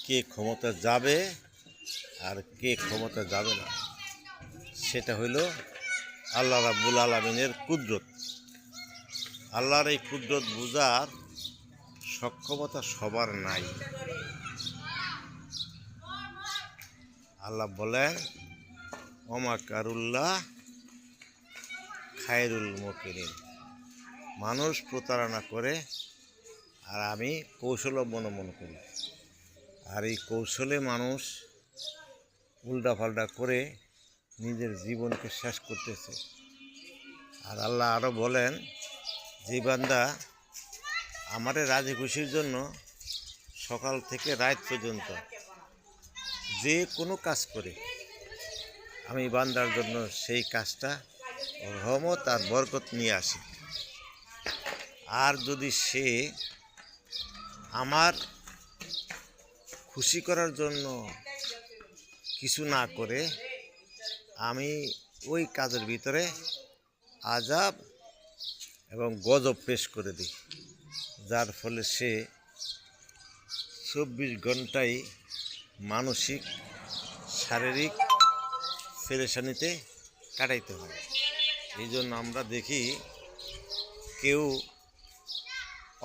কে ক্ষমতা যাবে আর কে ক্ষমতা যাবে না, সেটা হইল আল্লাহ রাব্বুল আলামিনের কুদরত। আল্লাহর এই কুদরত বুঝার সক্ষমতা সবার নাই। আল্লাহ বলেন, ওমা কারুল্লাহ খায়রুল মুকিরিন। মানুষ প্রতারণা করে আর আমি কৌশল অবলম্বন করি, আর এই কৌশলে মানুষ উল্টাপাল্টা করে নিজের জীবনকে শেষ করতেছে। আর আল্লাহ আরও বলেন, যে বান্দা আমারে রাজি খুশির জন্য সকাল থেকে রাত পর্যন্ত যে কোনো কাজ করে, আমি বান্দার জন্য সেই কাজটা রহমত আর বরকত নিয়ে আসি। আর যদি সে আমার খুশি করার জন্য কিছু না করে, আমি ওই কাজের ভিতরে আযাব এবং গজব পেশ করে দিই, যার ফলে সে 24 ঘন্টাই মানসিক শারীরিক পেরেশানিতে কাটাইতে হয়। এই জন্য আমরা দেখি কেউ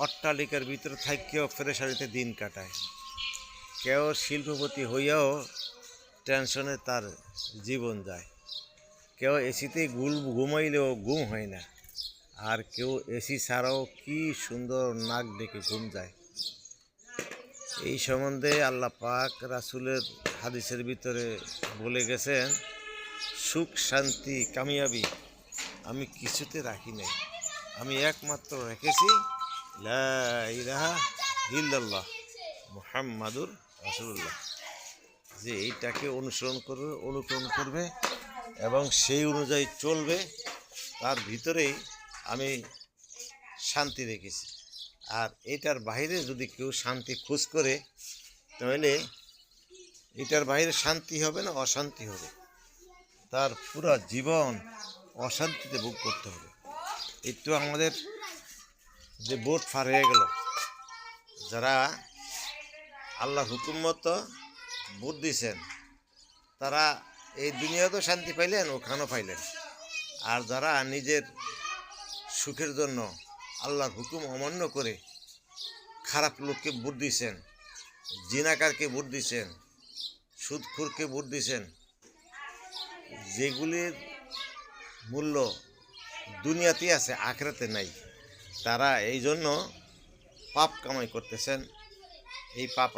অট্টালিকার ভিতরে থাকিও পেরেশানিতে দিন কাটায়, কেউ শিল্পপতি হইয়াও টেনশনে তার জীবন যায়, কেউ এসিতে ঘুমাইলেও ঘুম হয় না, আর কেউ এসি ছাড়াও কি সুন্দর নাক ডেকে ঘুম যায়। এই সম্বন্ধে আল্লাহ পাক রাসূলের হাদিসের ভিতরে বলে গেছেন, সুখ শান্তি কামিয়াবি আমি কিছুতে রাখি নাই, আমি একমাত্র রেখেছি লা ইলাহা ইল্লাল্লাহ মুহাম্মাদুর রাসূলুল্লাহ। যে এইটাকে অনুকরণ করবে এবং সেই অনুযায়ী চলবে, তার ভিতরেই আমি শান্তি রেখেছি। আর এটার বাইরে যদি কেউ শান্তি খোঁজ করে, তাহলে এটার বাইরে শান্তি হবে না, অশান্তি হবে, তার পুরো জীবন অশান্তিতে ভোগ করতে হবে। একটু আমাদের যে বোট পার হয়ে গেল, যারা আল্লাহর হুকুম মতো ভোট দিয়েছেন, তারা এই দুনিয়াতেও শান্তি পাইলেন, ওখানেও পাইলেন। আর যারা নিজের সুখের জন্য আল্লাহর হুকুম অমান্য করে খারাপ লোককে ভোট দিয়েছেন, জিনাকারকে ভোট দিয়েছেন, সুদখোরকে ভোট দিয়েছেন, যেগুলির মূল্য দুনিয়াতেই আছে, আখিরাতে নাই, তারা এই জন্য পাপ কামাই করতেছেন। এই পাপ